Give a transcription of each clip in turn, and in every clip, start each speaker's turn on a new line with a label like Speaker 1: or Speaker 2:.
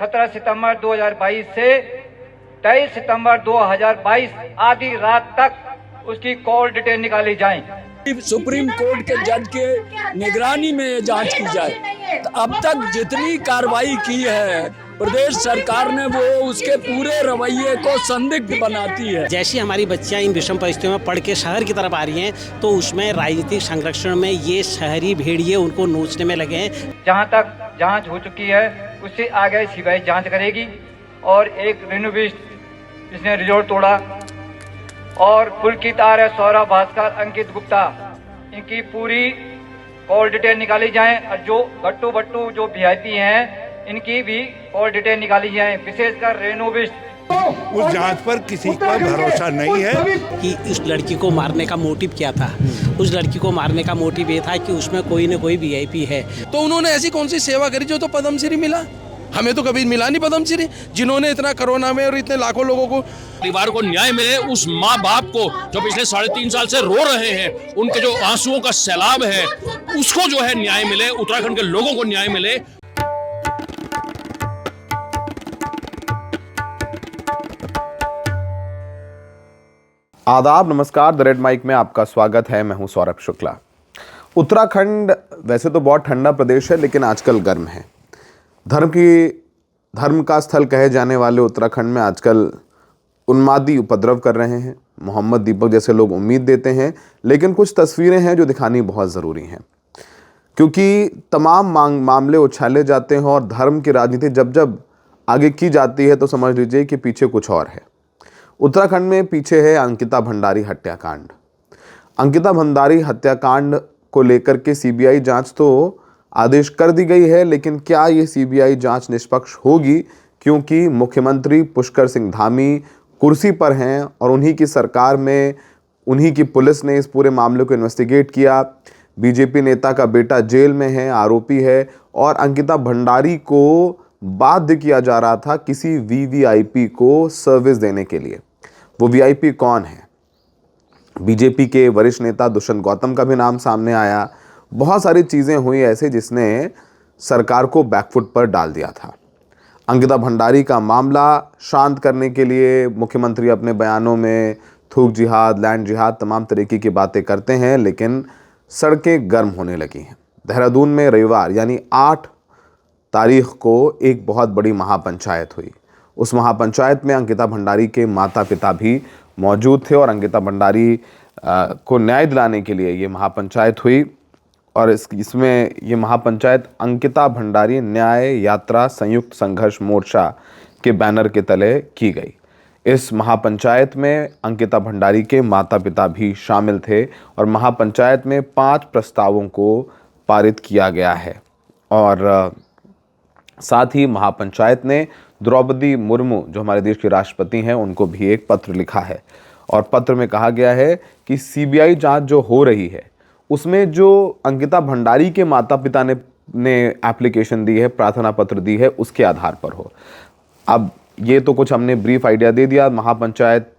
Speaker 1: 17 सितंबर 2022 से 23 सितंबर 2022 आधी रात तक उसकी कॉल डिटेल निकाली जाए।
Speaker 2: सुप्रीम कोर्ट के जज के निगरानी में ये जांच की जाए। तो अब तक जितनी कार्रवाई की है प्रदेश सरकार ने, वो उसके पूरे रवैये को संदिग्ध बनाती है।
Speaker 3: जैसी हमारी बच्चियां इन विषम परिस्थितियों में पढ़ के शहर की तरफ आ रही हैं, तो उसमें राजनीतिक संरक्षण में ये शहरी भेड़िए उनको नोचने में लगे हैं।
Speaker 1: जहां तक जांच हो चुकी है उससे आगे सीबीआई जांच करेगी। और एक रेनोविस्ट इसने रिजोर्ट तोड़ा और पुलकित आर्य, सौरभ भास्कर, अंकित गुप्ता, इनकी पूरी कॉल डिटेल निकाली जाए। और जो गट्टू बट्टू जो वीआईपी हैं इनकी भी कॉल डिटेल निकाली जाए, विशेषकर रेनोविस्ट।
Speaker 4: उस जांच पर किसी का भरोसा नहीं है
Speaker 3: कि उस लड़की को मारने का मोटिव क्या था। उस लड़की को मारने का मोटिव ये था कि उसमें कोई न कोई वीआईपी है।
Speaker 5: तो उन्होंने ऐसी कौन सी सेवा करी जो तो पद्मश्री मिला? हमें तो कभी मिला नहीं पद्मश्री। जिन्होंने इतना कोरोना में और इतने लाखों लोगों को,
Speaker 6: परिवार को न्याय मिले, उस माँ बाप को जो पिछले 3.5 साल से रो रहे हैं, उनके जो आंसुओं का सैलाब है, उसको जो है न्याय मिले, उत्तराखंड के लोगों को न्याय मिले।
Speaker 7: आदाब, नमस्कार। द रेड माइक में आपका स्वागत है। मैं हूं सौरभ शुक्ला। उत्तराखंड वैसे तो बहुत ठंडा प्रदेश है, लेकिन आजकल गर्म है। धर्म का स्थल कहे जाने वाले उत्तराखंड में आजकल उन्मादी उपद्रव कर रहे हैं। मोहम्मद दीपक जैसे लोग उम्मीद देते हैं, लेकिन कुछ तस्वीरें हैं जो दिखानी बहुत ज़रूरी हैं, क्योंकि तमाम मामले उछाले जाते हैं और धर्म की राजनीति जब जब आगे की जाती है तो समझ लीजिए कि पीछे कुछ और है। उत्तराखंड में पीछे है अंकिता भंडारी हत्याकांड। अंकिता भंडारी हत्याकांड को लेकर के सीबीआई जांच तो आदेश कर दी गई है, लेकिन क्या ये सीबीआई जांच निष्पक्ष होगी? क्योंकि मुख्यमंत्री पुष्कर सिंह धामी कुर्सी पर हैं और उन्हीं की सरकार में उन्हीं की पुलिस ने इस पूरे मामले को इन्वेस्टिगेट किया। बीजेपी नेता का बेटा जेल में है, आरोपी है, और अंकिता भंडारी को बाध्य किया जा रहा था किसी वीवीआईपी को सर्विस देने के लिए। वो वीआईपी कौन है? बीजेपी के वरिष्ठ नेता दुष्यंत गौतम का भी नाम सामने आया। बहुत सारी चीज़ें हुई ऐसे जिसने सरकार को बैकफुट पर डाल दिया था। अंकिता भंडारी का मामला शांत करने के लिए मुख्यमंत्री अपने बयानों में थूक जिहाद, लैंड जिहाद, तमाम तरीके की बातें करते हैं, लेकिन सड़कें गर्म होने लगी हैं। देहरादून में रविवार यानी 8 तारीख को एक बहुत बड़ी महापंचायत हुई। उस महापंचायत में अंकिता भंडारी के माता पिता भी मौजूद थे और अंकिता भंडारी को न्याय दिलाने के लिए ये महापंचायत हुई। और इसमें ये महापंचायत अंकिता भंडारी न्याय यात्रा संयुक्त संघर्ष मोर्चा के बैनर के तले की गई। इस महापंचायत में अंकिता भंडारी के माता पिता भी शामिल थे और महापंचायत में 5 प्रस्तावों को पारित किया गया है। और साथ ही महापंचायत ने द्रौपदी मुर्मू, जो हमारे देश के राष्ट्रपति हैं, उनको भी एक पत्र लिखा है। और पत्र में कहा गया है कि सीबीआई जांच जो हो रही है उसमें जो अंकिता भंडारी के माता पिता ने एप्लीकेशन दी है, प्रार्थना पत्र दी है, उसके आधार पर हो। अब ये तो कुछ हमने ब्रीफ आइडिया दे दिया महापंचायत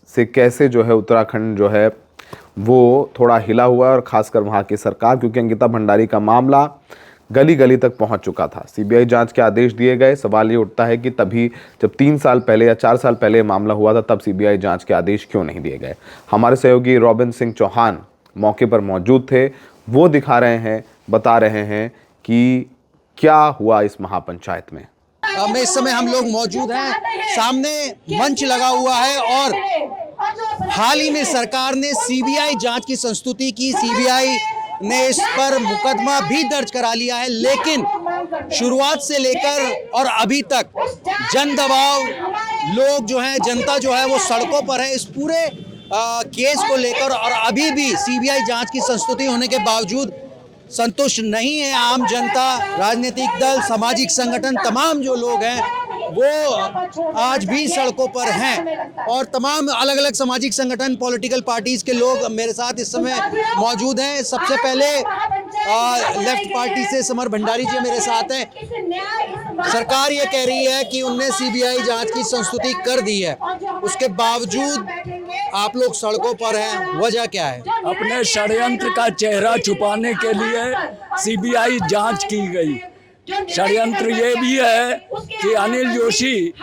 Speaker 7: से कैसे जो है उत्तराखंड जो है वो थोड़ा हिला हुआ है, और ख़ासकर वहाँ की सरकार, क्योंकि अंकिता भंडारी का मामला गली गली तक पहुंच चुका था। सीबीआई जांच के आदेश दिए गए। सवाल ये उठता है कि तभी जब 3 साल पहले या 4 साल पहले मामला हुआ था, तब सीबीआई जांच के आदेश क्यों नहीं दिए गए? हमारे सहयोगी रॉबिन सिंह चौहान मौके पर मौजूद थे। वो दिखा रहे हैं, बता रहे हैं कि क्या हुआ इस महापंचायत में।
Speaker 8: इस समय हम लोग मौजूद हैं, सामने मंच लगा हुआ है और हाल ही में सरकार ने सीबीआई जांच की संस्तुति की। सीबीआई ने इस पर मुकदमा भी दर्ज करा लिया है, लेकिन शुरुआत से लेकर और अभी तक जन दबाव, लोग जो हैं, जनता जो है वो सड़कों पर है इस पूरे केस को लेकर, और अभी भी सीबीआई जांच की संस्तुति होने के बावजूद संतुष्ट नहीं है आम जनता, राजनीतिक दल, सामाजिक संगठन, तमाम जो लोग हैं वो आज भी सड़कों पर हैं। और तमाम अलग अलग सामाजिक संगठन, पॉलिटिकल पार्टीज के लोग मेरे साथ इस समय मौजूद हैं। सबसे पहले लेफ्ट पार्टी से समर भंडारी जी मेरे साथ हैं। सरकार ये कह रही है कि उनने सीबीआई जांच की संस्तुति कर दी है, उसके बावजूद आप लोग सड़कों पर हैं, वजह क्या है?
Speaker 2: अपने षड्यंत्र का चेहरा छुपाने के लिए सीबीआई जांच की गई। षड्यंत्र ये भी है कि अनिल जोशी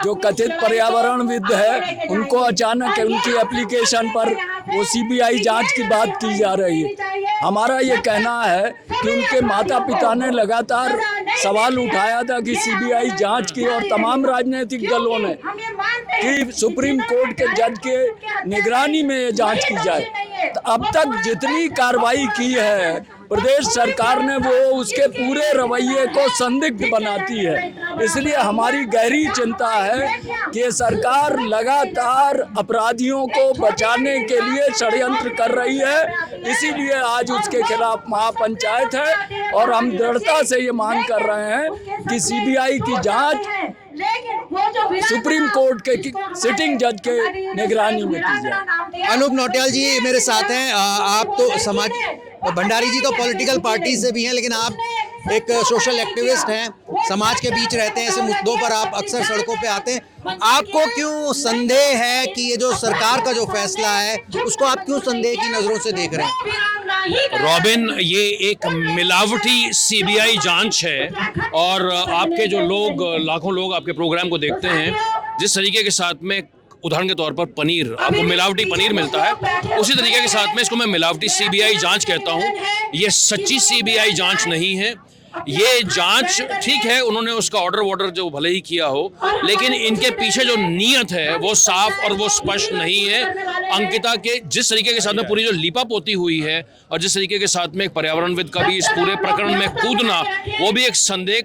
Speaker 2: जो कथित पर्यावरणविद है, उनको अचानक उनकी एप्लीकेशन पर वो सीबीआई जांच की बात की जा रही है। हमारा ये कहना है कि उनके माता पिता ने लगातार सवाल उठाया था कि सीबीआई जांच की, और तमाम राजनीतिक दलों ने कि सुप्रीम कोर्ट के जज के निगरानी में ये जांच की जाए। तो अब तक जितनी कार्रवाई की है प्रदेश सरकार ने, वो उसके पूरे रवैये को संदिग्ध बनाती है। इसलिए हमारी गहरी चिंता है कि सरकार लगातार अपराधियों को बचाने के लिए षड्यंत्र कर रही है। इसीलिए आज उसके खिलाफ महापंचायत है और हम दृढ़ता से ये मांग कर रहे हैं कि सीबीआई की जांच सुप्रीम कोर्ट के सिटिंग जज के निगरानी में की जाए।
Speaker 8: अनूप नौटियाल जी मेरे साथ हैं। आप तो समाज, भंडारी जी तो पॉलिटिकल पार्टी से भी हैं, लेकिन आप एक सोशल एक्टिविस्ट हैं, समाज के बीच रहते हैं, ऐसे मुद्दों पर आप अक्सर सड़कों पे आते हैं। आपको क्यों संदेह है कि ये जो सरकार का जो फैसला है उसको आप क्यों संदेह की नजरों से देख रहे हैं?
Speaker 6: रॉबिन, ये एक मिलावटी सीबीआई जांच है और आपके जो लोग, लाखों लोग आपके प्रोग्राम को देखते हैं, जिस तरीके के साथ में उदाहरण के तौर पर पनीर, आपको मिलावटी पनीर मिलता है, उसी तरीके के साथ में इसको मैं मिलावटी सीबीआई जांच कहता हूं। ये सच्ची सीबीआई जांच नहीं है। ये जांच ठीक है, उन्होंने उसका ऑर्डर जो भले ही किया हो, लेकिन इनके पीछे जो नीयत है वो साफ और वो स्पष्ट नहीं है। अंकिता के जिस तरीके के साथ में पूरी जो लीपापोती हुई है और जिस तरीके के साथ में एक पर्यावरणविद का भी इस पूरे प्रकरण में कूदना, वो भी एक संदेह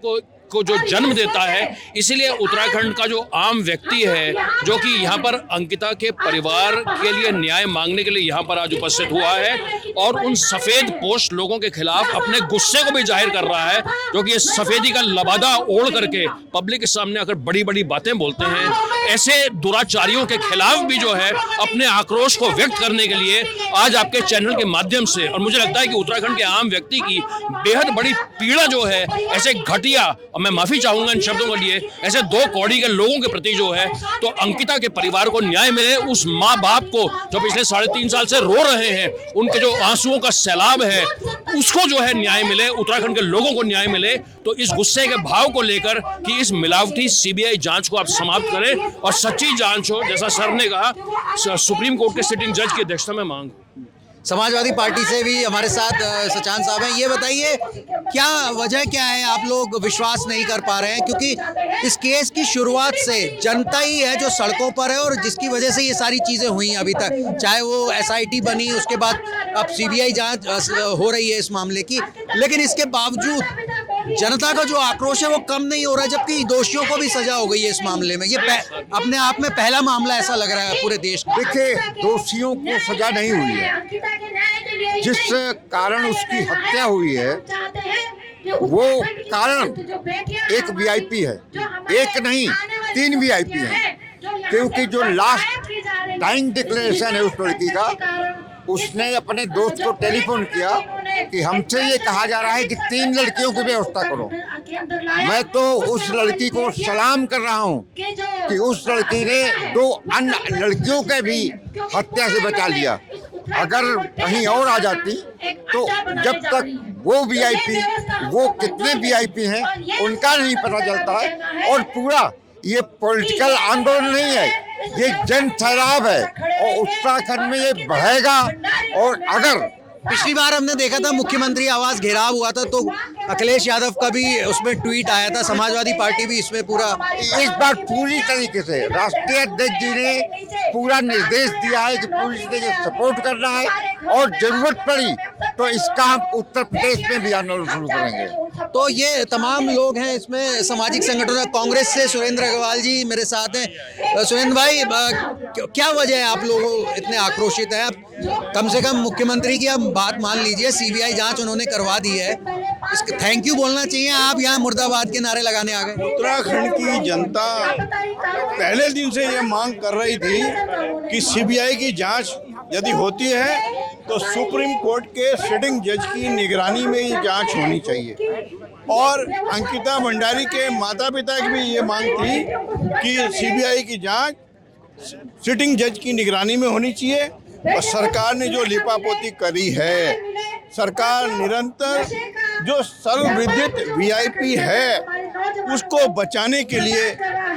Speaker 6: को जो जन्म देता है। इसीलिए उत्तराखंड का जो आम व्यक्ति है, जो कि यहाँ पर अंकिता के परिवार के लिए न्याय मांगने के लिए यहाँ पर आज उपस्थित हुआ है और उन सफेद पोश लोगों के खिलाफ अपने गुस्से को भी जाहिर कर रहा है, जो कि ये सफेदी का लबादा ओढ़ करके पब्लिक के सामने आकर बड़ी बड़ी बातें बोलते हैं। ऐसे दुराचारियों के खिलाफ भी जो है अपने आक्रोश को व्यक्त करने के लिए आज आपके चैनल के माध्यम से, और मुझे लगता है कि उत्तराखंड के आम व्यक्ति की बेहद बड़ी पीड़ा जो है ऐसे घटिया, और मैं माफी चाहूंगा इन शब्दों के लिए, ऐसे दो कौड़ी के लोगों के प्रति जो है, तो अंकिता के परिवार को न्याय मिले, उस माँ बाप को जो पिछले 3.5 साल से रो रहे हैं, उनके जो आंसुओं का सैलाब है उसको जो है न्याय मिले, उत्तराखंड के लोगों को न्याय मिले। तो इस गुस्से के भाव को लेकर कि इस मिलावटी सीबीआई जांच को आप समाप्त करें और सच्ची जांच हो, जैसा सर ने कहा, सुप्रीम कोर्ट के सिटिंग जज की अध्यक्षता में मांग।
Speaker 8: समाजवादी पार्टी से भी हमारे साथ सचान साहब हैं। ये बताइए क्या वजह क्या है, आप लोग विश्वास नहीं कर पा रहे हैं? क्योंकि इस केस की शुरुआत से जनता ही है जो सड़कों पर है और जिसकी वजह से ये सारी चीज़ें हुई अभी तक, चाहे वो एसआईटी बनी, उसके बाद अब सीबीआई जांच हो रही है इस मामले की, लेकिन इसके बावजूद जनता का जो आक्रोश है वो कम नहीं हो रहा है, जबकि दोषियों को भी सजा हो गई है इस मामले में। ये अपने आप में पहला मामला ऐसा लग रहा है पूरे देश में।
Speaker 4: देखिए, दोषियों को सजा नहीं हुई है, जिस कारण उसकी हत्या हुई है वो कारण एक वीआईपी है, एक नहीं 3 वीआईपी हैं, क्योंकि जो लास्ट टाइम डिक्लेरेशन है उस लड़की का, उसने अपने दोस्त को टेलीफोन किया कि हमसे ये कहा जा रहा है कि 3 लड़कियों की व्यवस्था करो। मैं तो उस लड़की को सलाम कर रहा हूँ कि उस लड़की ने 2 अन्य लड़कियों के भी हत्या से बचा लिया। अगर कहीं और आ जाती तो जब तक वो वीआईपी, वो कितने वीआईपी हैं उनका नहीं पता चलता है। और पूरा ये पॉलिटिकल आंदोलन नहीं है, ये जन सैलाब है और उत्तराखंड में ये बढ़ेगा। और अगर
Speaker 8: पिछली बार हमने देखा था मुख्यमंत्री आवास घेराव हुआ था तो अखिलेश यादव का भी उसमें ट्वीट आया था, समाजवादी पार्टी भी इसमें पूरा,
Speaker 4: इस बार पूरी तरीके से राष्ट्रीय अध्यक्ष जी ने पूरा निर्देश दिया है कि पुलिस ने सपोर्ट करना है और जरूरत पड़ी तो इसका हम उत्तर प्रदेश में भी आंदोलन शुरू करेंगे।
Speaker 8: तो ये तमाम लोग हैं इसमें, सामाजिक संगठनों, कांग्रेस से सुरेंद्र अग्रवाल जी मेरे साथ हैं। सुरेंद्र भाई, क्या वजह है आप लोग इतने आक्रोशित हैं? कम से कम मुख्यमंत्री की आप बात मान लीजिए, सीबीआई जांच उन्होंने करवा दी है, इसके थैंक यू बोलना चाहिए, आप यहाँ मुर्दाबाद के नारे लगाने आ गए।
Speaker 9: उत्तराखंड की जनता पहले दिन से ये मांग कर रही थी कि सीबीआई की जांच यदि होती है तो सुप्रीम कोर्ट के सिटिंग जज की निगरानी में ये जांच होनी चाहिए। और अंकिता भंडारी के माता पिता की भी ये मांग थी कि सीबीआई की जांच सिटिंग जज की निगरानी में होनी चाहिए। और सरकार ने जो लिपापोती करी है, सरकार निरंतर जो सर्वविदित वीआईपी है उसको बचाने के लिए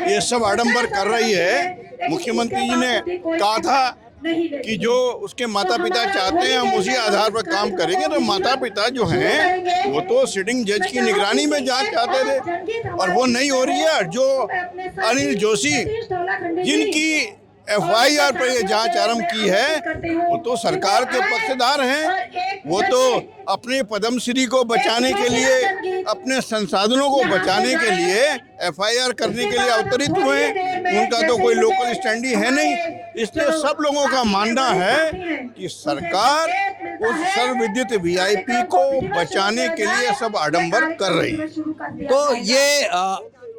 Speaker 9: ये सब आडंबर कर रही है। मुख्यमंत्री जी ने कहा था कि जो उसके माता पिता चाहते हैं हम उसी आधार पर काम करेंगे। तो माता पिता जो हैं वो तो सिटिंग जज की निगरानी में जांच चाहते थे और वो नहीं हो रही है। जो अनिल जोशी जिनकी एफआईआर पर ये जांच आरंभ की है वो तो सरकार के पक्षधर हैं। वो तो अपने पद्मश्री को बचाने के लिए, अपने संसाधनों को बचाने के लिए एफआईआर करने के लिए अवतरित हुए। उनका तो कोई लोकल स्टैंडी है नहीं। इसलिए सब लोगों का मानना है कि सरकार उस सर्वविदित वीआईपी को बचाने के लिए सब आडंबर कर रही है।
Speaker 8: तो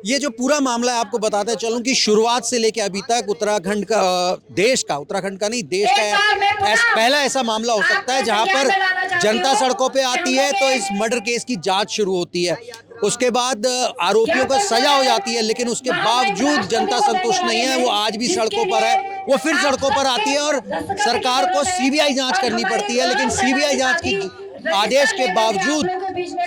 Speaker 8: ये जो पूरा मामला है, आपको बताते चलूं कि शुरुआत से लेके अभी तक उत्तराखंड का, उत्तराखंड का नहीं, देश का पहला ऐसा मामला हो सकता है जहां पर जनता सड़कों पे आती है तो इस मर्डर केस की जांच शुरू होती है। उसके बाद आरोपियों को सजा हो जाती है, लेकिन उसके बावजूद जनता संतुष्ट नहीं है। वो आज भी सड़कों पर है, वो फिर सड़कों पर आती है और सरकार को सीबीआई जांच करनी पड़ती है। लेकिन सीबीआई जांच की आदेश के बावजूद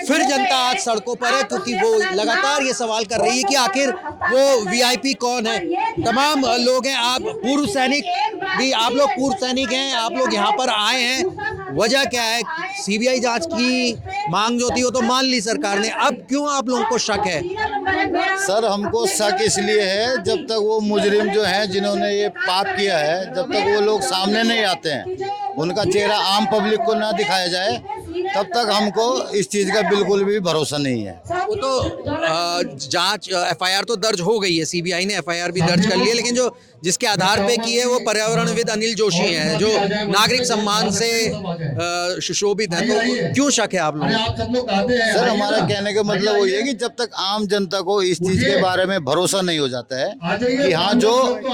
Speaker 8: फिर जनता आज सड़कों पर है, क्योंकि वो लगातार ये सवाल कर रही है कि आखिर वो वीआईपी कौन है। तमाम लोग हैं, आप पूर्व सैनिक भी, आप लोग पूर्व सैनिक हैं, आप लोग यहाँ पर आए हैं, वजह क्या है? सीबीआई जांच की मांग जो थी वो तो मान ली सरकार ने, अब क्यों आप लोगों को शक है?
Speaker 10: सर, हमको शक इसलिए है जब तक वो मुजरिम जो हैं जिन्होंने ये पाप किया है, जब तक वो लोग सामने नहीं आते हैं, उनका चेहरा आम पब्लिक को ना दिखाया जाए, तब तक हमको इस चीज़ का बिल्कुल भी भरोसा नहीं है।
Speaker 8: वो तो जांच एफआईआर तो दर्ज हो गई है, सीबीआई ने एफआईआर भी दर्ज कर ली है, लेकिन जो जिसके आधार पे की है वो पर्यावरणविद अनिल जोशी हैं, जो नागरिक सम्मान से सुशोभित है। तो क्यों शक है आप लोग?
Speaker 10: सर, हमारा कहने का मतलब वही है कि जब तक आम जनता को इस चीज़ के बारे में भरोसा नहीं हो जाता है कि हाँ, जो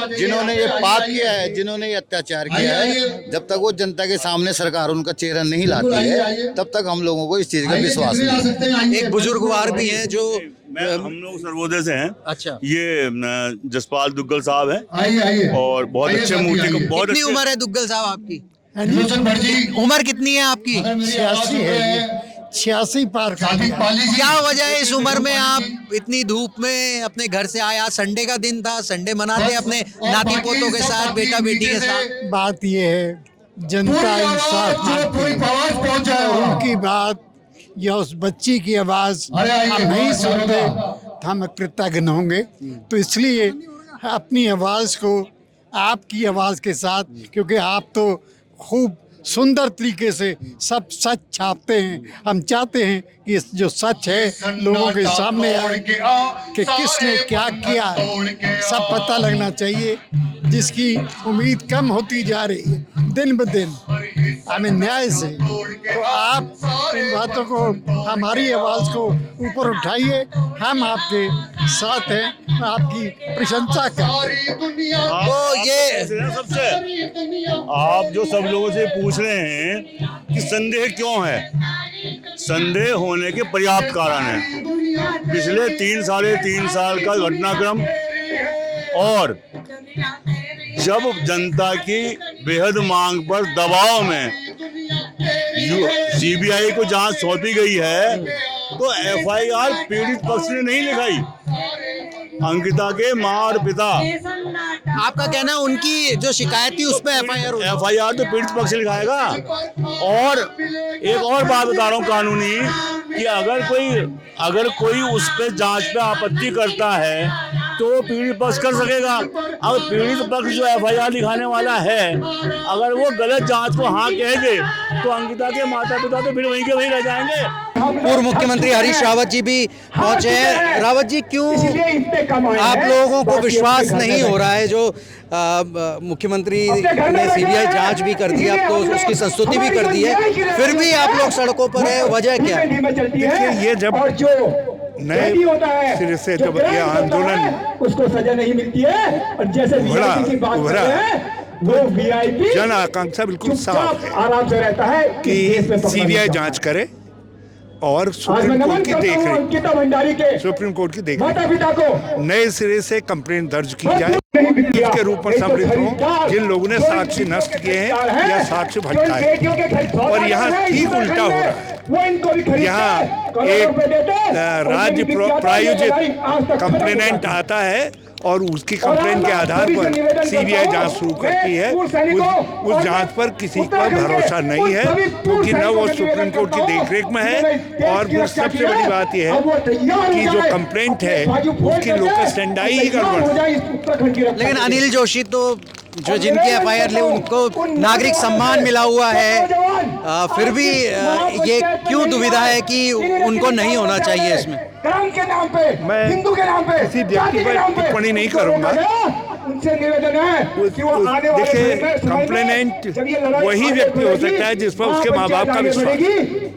Speaker 10: जिन्होंने ये पाप किया है, जिन्होंने ये अत्याचार किया है, जब तक वो जनता के सामने सरकार उनका चेहरा नहीं लाती है, तब तक हम लोगों को इस चीज़ का विश्वास नहीं।
Speaker 8: एक बुजुर्गवार भी हैं जो
Speaker 11: हम लोग सर्वोदय से हैं।
Speaker 8: अच्छा,
Speaker 11: ये जसपाल दुग्गल साहब हैं और बहुत अच्छे मूर्ति को, बहुत
Speaker 8: कितनी उम्र है दुग्गल साहब आपकी? उम्र कितनी है आपकी?
Speaker 12: 86 है, 86 पार।
Speaker 8: क्या वजह है इस उम्र में आप इतनी धूप में अपने घर से आए? आज संडे का दिन था, संडे मनाते हैं अपने नाती पोतों के साथ, बेटा बेटी के साथ।
Speaker 12: बात ये है, जनता इंसाफ मांगती है, उनकी बात या उस बच्ची की आवाज हम नहीं सुनते तो हम कृतज्ञ होंगे। तो इसलिए अपनी आवाज को आपकी आवाज के साथ, क्योंकि आप तो खूब सुंदर तरीके से सब सच छापते हैं, हम चाहते हैं कि जो सच है लोगों के सामने आए कि किसने क्या किया है, सब पता लगना चाहिए। जिसकी उम्मीद कम होती जा रही है दिन ब दिन हमें न्याय से, तो आप इन बातों को, हमारी आवाज़ को ऊपर उठाइए। हम आपके साथ हैं, आपकी प्रशंसा करें।
Speaker 11: तो ये सबसे आप जो सब लोगों से पूछ रहे हैं कि संदेह क्यों है, संदेह होने के पर्याप्त कारण है। पिछले 3 साल का घटनाक्रम और जब जनता की बेहद मांग पर दबाव में सीबीआई को जांच सौंपी गई है, तो एफआईआर पीड़ित पक्ष ने नहीं लिखाई, अंकिता के माँ और पिता।
Speaker 8: आपका कहना उनकी जो शिकायत थी उस पर
Speaker 11: एफआईआर तो पीड़ित पक्ष लिखाएगा। और एक और बात बता रहा हूँ कानूनी, कि अगर कोई उस पर जांच पे आपत्ति करता है तो पीड़ित पक्ष कर सकेगा। अब पीड़ित पक्ष जो एफआईआर लिखाने वाला है, अगर वो गलत जांच को हाँ कह दे तो अंकिता के माता पिता तो फिर वहीं के वहीं रह जाएंगे।
Speaker 8: पूर्व मुख्यमंत्री हरीश रावत जी भी पहुंचे हैं। रावत जी, क्यों आप लोगों को विश्वास नहीं हो रहा है? जो मुख्यमंत्री ने सीबीआई जांच भी कर दी, अब तो उसकी संस्तुति भी कर दी है, फिर भी आप लोग सड़कों पर है, वजह क्या है?
Speaker 13: देखिए, ये जब नए सिरे से जब ये आंदोलन
Speaker 14: उसको सजा नहीं मिलती है, और जैसे
Speaker 13: उभरा वो वीआईपी जन आकांक्षा बिल्कुल साफ है, आराम से रहता है कि सीबीआई जांच करे और सुप्रीम कोर्ट की देख रेख, सुप्रीम कोर्ट की देख रेख, नए सिरे से कंप्लेंट दर्ज की जाए। के रूप में सम्मिलित हों जिन लोगों ने साक्ष्य नष्ट किए हैं या साक्ष्य भटकाए। और यहाँ ठीक उल्टा हो रहा है। यहाँ एक राज्य प्रायोजित कंप्लेनेंट आता है और उसकी कंप्लेंट के आधार पर सीबीआई जांच शुरू करती है। उस जांच पर किसी का भरोसा नहीं है, क्योंकि न वो सुप्रीम कोर्ट की देखरेख में है, और वो सबसे बड़ी बात यह है कि जो कंप्लेंट है उसकी लोकस स्टैंडाई ही गड़बड़।
Speaker 8: लेकिन अनिल जोशी तो जो जिनकी एफआईआर ले उनको नागरिक सम्मान मिला हुआ है, फिर भी ये क्यों दुविधा है कि उनको नहीं होना चाहिए इसमें?
Speaker 14: धर्म के नाम पे, हिंदू के नाम पे,
Speaker 13: किसी व्यक्ति पर टिप्पणी नहीं करूंगा।
Speaker 14: उनसे निवेदन है कि वो आने वाले
Speaker 13: देखिए, कंप्लेनेंट वही व्यक्ति हो सकता है जिस पर उसके माँ बाप का विश्वास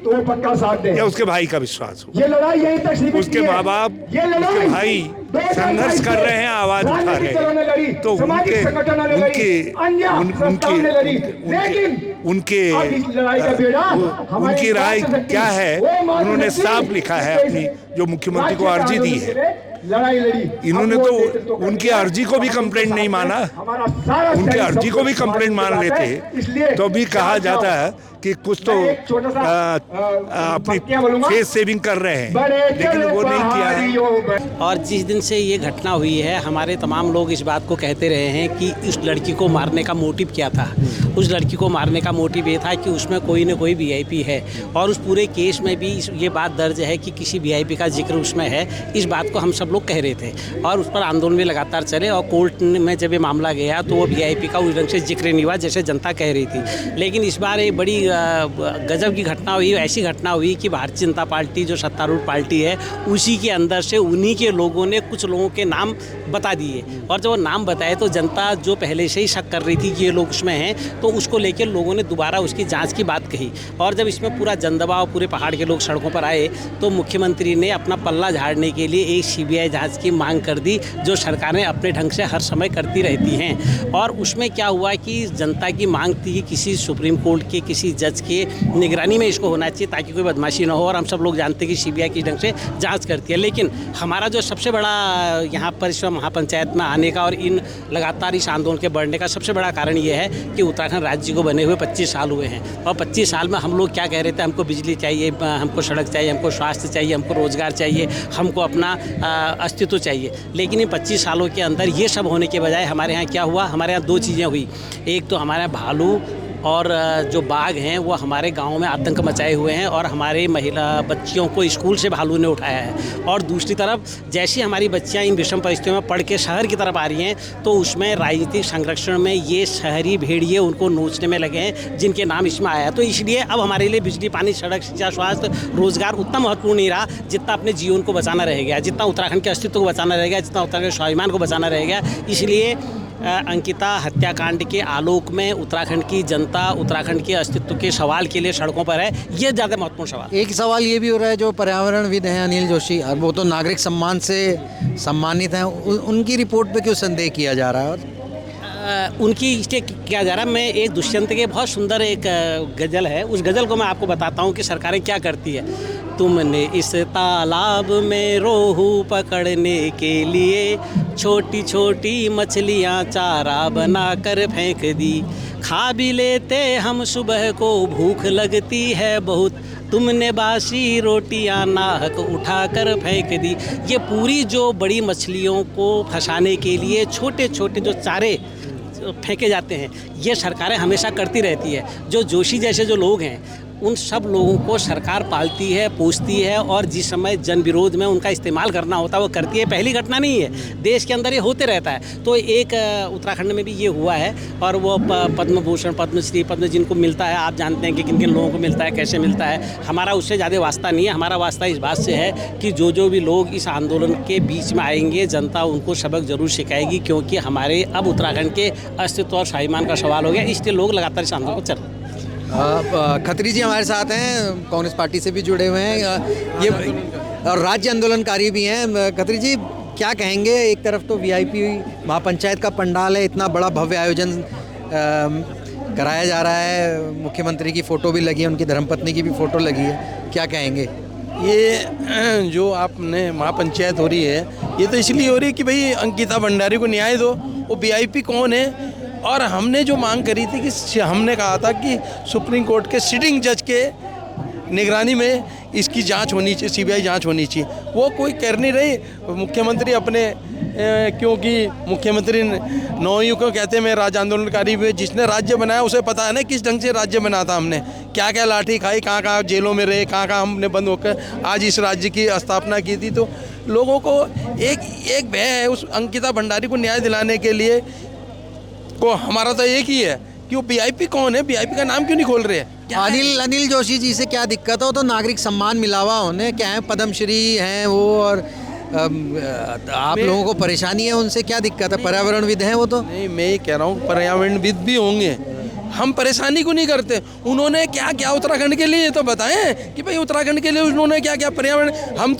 Speaker 14: तो वो पक्का साथ दे,
Speaker 13: या उसके भाई का विश्वास हो।
Speaker 14: ये लड़ाई यहीं तक सीमित
Speaker 13: उसके माँ बाप, उसके भाई संघर्ष कर रहे हैं, आवाज उठा रहे हैं, तो उनकी राय क्या है? उन्होंने साफ लिखा है अपनी जो मुख्यमंत्री को अर्जी दी है।
Speaker 14: लड़ाई लड़ी,
Speaker 13: इन्होंने तो उनकी अर्जी को भी कंप्लेंट नहीं माना, उनकी अर्जी को भी कंप्लेंट मान लेते तो भी कहा जाता है कि कुछ तो अपनी फेस सेविंग कर रहे हैं, लेकिन वो नहीं किया है।
Speaker 3: और जिस दिन से ये घटना हुई है, हमारे तमाम लोग इस बात को कहते रहे हैं कि उस लड़की को मारने का मोटिव क्या था। उस लड़की को मारने का मोटिव ये था कि उसमें कोई न कोई वीआईपी है, और उस पूरे केस में भी ये बात दर्ज है कि किसी वीआईपी का जिक्र उसमें है। इस बात को हम सब लोग कह रहे थे और उस पर आंदोलन भी लगातार चले, और कोर्ट में जब ये मामला गया तो वो वीआईपी का उस ढंग से जिक्र नहीं हुआ जैसे जनता कह रही थी। लेकिन इस बार एक बड़ी गजब की घटना हुई, ऐसी घटना हुई कि भारतीय जनता पार्टी जो सत्तारूढ़ पार्टी है, उसी के अंदर से उन्हीं के लोगों ने कुछ लोगों के नाम बता दिए, और जब वो नाम बताए तो जनता जो पहले से ही शक कर रही थी कि ये लोग उसमें हैं, तो उसको लेकर लोगों ने दोबारा उसकी जांच की बात कही। और जब इसमें पूरा जनदबाव, पूरे पहाड़ के लोग सड़कों पर आए, तो मुख्यमंत्री ने अपना पल्ला झाड़ने के लिए एक सीबीआई जांच की मांग कर दी, जो सरकारें अपने ढंग से हर समय करती रहती हैं। और उसमें क्या हुआ कि जनता की मांग थी कि किसी सुप्रीम कोर्ट के किसी जज के निगरानी में इसको होना चाहिए ताकि कोई बदमाशी ना हो, और हम सब लोग जानते हैं कि सीबीआई किस ढंग से जांच करती है। लेकिन हमारा जो सबसे बड़ा यहाँ पर इस महापंचायत में आने का और इन लगातार इस आंदोलन के बढ़ने का सबसे बड़ा कारण ये है कि उत्तराखंड राज्य को बने हुए 25 साल हुए हैं, और 25 साल में हम लोग क्या कह रहे थे? हमको बिजली चाहिए, हमको सड़क चाहिए, हमको स्वास्थ्य चाहिए, हमको रोजगार चाहिए, हमको अपना अस्तित्व चाहिए। लेकिन इन 25 सालों के अंदर ये सब होने के बजाय हमारे यहाँ क्या हुआ? हमारे यहाँ दो चीज़ें हुई। एक तो हमारे यहाँ भालू और जो बाघ हैं वो हमारे गांव में आतंक मचाए हुए हैं, और हमारे महिला बच्चियों को स्कूल से भालू ने उठाया है। और दूसरी तरफ जैसी हमारी बच्चियां इन विषम परिस्थितियों में पढ़ के शहर की तरफ आ रही हैं, तो उसमें राजनीतिक संरक्षण में ये शहरी भेड़िए उनको नोचने में लगे हैं, जिनके नाम इसमें आया। तो इसलिए अब हमारे लिए बिजली, पानी, सड़क, शिक्षा, स्वास्थ्य, रोजगार उतना महत्वपूर्ण नहीं रहा जितना अपने जीवन को बचाना रह गया, जितना उत्तराखंड के अस्तित्व को बचाना रह गया, जितना उत्तराखंड के स्वाभिमान को बचाना रह गया। इसलिए अंकिता हत्याकांड के आलोक में उत्तराखंड की जनता उत्तराखंड के अस्तित्व के सवाल के लिए सड़कों पर है, ये ज़्यादा महत्वपूर्ण सवाल।
Speaker 8: एक सवाल ये भी हो रहा है, जो पर्यावरणविद हैं अनिल जोशी, और वो तो नागरिक सम्मान से सम्मानित हैं, उनकी रिपोर्ट पे क्यों संदेह किया जा रहा है? और
Speaker 3: उनकी इसलिए किया जा रहा है, मैं एक दुष्यंत के बहुत सुंदर एक गज़ल है, उस गज़ल को मैं आपको बताता हूँ कि सरकारें क्या करती है। तुमने इस तालाब में रोहू पकड़ने के लिए छोटी छोटी मछलियाँ चारा बना कर फेंक दी, खा भी लेते हम सुबह को, भूख लगती है बहुत, तुमने बासी रोटियां नाहक उठा कर फेंक दी। ये पूरी जो बड़ी मछलियों को फंसाने के लिए छोटे छोटे जो चारे फेंके जाते हैं, ये सरकारें हमेशा करती रहती है। जो जोशी जैसे जो लोग हैं, उन सब लोगों को सरकार पालती है, पोसती है, और जिस समय जन विरोध में उनका इस्तेमाल करना होता है वो करती है। पहली घटना नहीं है, देश के अंदर ये होते रहता है। तो एक उत्तराखंड में भी ये हुआ है, और वो पद्म भूषण, पद्मश्री, पद्म जिनको मिलता है, आप जानते हैं कि किन किन लोगों को मिलता है, कैसे मिलता है। हमारा उससे ज़्यादा वास्ता नहीं है। हमारा वास्ता इस बात से है कि जो भी लोग इस आंदोलन के बीच में आएंगे, जनता उनको सबक जरूर सिखाएगी, क्योंकि हमारे अब उत्तराखंड के अस्तित्व और स्वाभिमान का सवाल हो गया, इसलिए लोग लगातार इस आंदोलन को चल रहे हैं।
Speaker 8: खत्री जी हमारे साथ हैं, कांग्रेस पार्टी से भी जुड़े हुए हैं, ये और राज्य आंदोलनकारी भी हैं। खत्री जी क्या कहेंगे? एक तरफ तो वीआईपी महापंचायत का पंडाल है, इतना बड़ा भव्य आयोजन कराया जा रहा है, मुख्यमंत्री की फ़ोटो भी लगी है, उनकी धर्मपत्नी की भी फ़ोटो लगी है, क्या कहेंगे?
Speaker 5: ये जो आपने महापंचायत हो रही है, ये तो इसलिए हो रही है कि भाई अंकिता भंडारी को न्याय दो। वो वीआईपी कौन है? और हमने जो मांग करी थी कि हमने कहा था कि सुप्रीम कोर्ट के सिटिंग जज के निगरानी में इसकी जांच होनी चाहिए, सीबीआई जांच होनी चाहिए। वो कोई कर नहीं रही। मुख्यमंत्री अपने क्योंकि मुख्यमंत्री नौयुग को कहते हैं मैं राज्य आंदोलनकारी हुए, जिसने राज्य बनाया उसे पता है ना किस ढंग से राज्य बना था हमने, क्या क्या लाठी खाई, कहाँ कहाँ जेलों में रहे, कहाँ कहाँ हमने बंद होकर आज इस राज्य की स्थापना की थी। तो लोगों को एक भय है उस अंकिता भंडारी को न्याय दिलाने के लिए। को हमारा तो एक ही है कि वो वीआईपी कौन है, वीआईपी का नाम क्यों नहीं खोल रहे हैं?
Speaker 8: अनिल जोशी जी से क्या दिक्कत हो? तो नागरिक सम्मान मिला हुआ उन्हें, क्या है पद्मश्री हैं वो, और आप लोगों को परेशानी है उनसे, क्या दिक्कत है? पर्यावरणविद हैं वो तो।
Speaker 5: नहीं, मैं ये कह रहा हूँ पर्यावरणविद भी होंगे, हम परेशानी को नहीं करते। उन्होंने क्या क्या उत्तराखंड के लिए तो बताएं कि भाई उत्तराखंड के लिए उन्होंने क्या क्या पर्यावरण। हम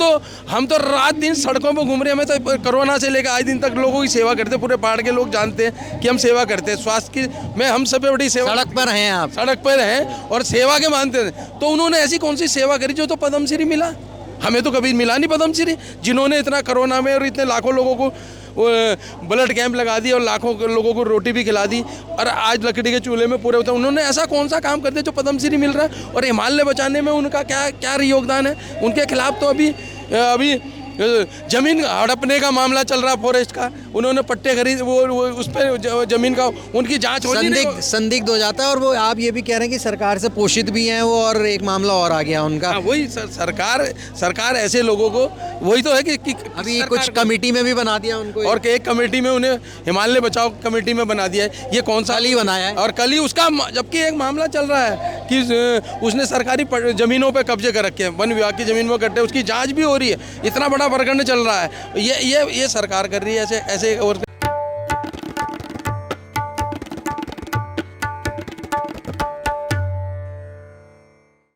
Speaker 5: तो रात दिन सड़कों पर घूम रहे हैं। हमें तो कोरोना से लेकर आज दिन तक लोगों की सेवा करते, पूरे पहाड़ के लोग जानते हैं कि हम सेवा करते हैं स्वास्थ्य की। मैं हम सब बड़ी सेवा,
Speaker 8: सड़क पर हैं आप,
Speaker 5: सड़क पर हैं और सेवा के मानते हैं। तो उन्होंने ऐसी कौन सी सेवा करी जो तो पद्मश्री मिला? हमें तो कभी मिला नहीं पद्मश्री। जिन्होंने इतना कोरोना में और इतने लाखों लोगों को ब्लड कैंप लगा दी और लाखों लोगों को रोटी भी खिला दी और आज लकड़ी के चूल्हे में पूरे होते हैं, उन्होंने ऐसा कौन सा काम कर दिया जो पद्मश्री मिल रहा है? और हिमालय बचाने में उनका क्या योगदान है? उनके खिलाफ तो अभी जमीन हड़पने का मामला चल रहा है फॉरेस्ट का। उन्होंने पट्टे खरीद वो उस पर जमीन का उनकी जांच
Speaker 8: संदिग्ध हो जाता है। और वो आप ये भी कह रहे हैं कि सरकार से पोषित भी हैं वो, और एक मामला और आ गया उनका।
Speaker 5: वही सरकार ऐसे लोगों को वही तो है कि
Speaker 8: अभी कुछ कमेटी में भी बना दिया उनको,
Speaker 5: और एक कमेटी में उन्हें हिमालय बचाओ कमेटी में बना दिया है। ये कौन सा
Speaker 8: कल ही बनाया है?
Speaker 5: और कल ही उसका, जबकि एक मामला चल रहा है कि उसने सरकारी जमीनों पर कब्जे कर रखे हैं, वन विभाग की जमीन में कट्टे, उसकी जाँच भी हो रही है। इतना बड़ा प्रकरण चल रहा है। ये सरकार कर रही है ऐसे और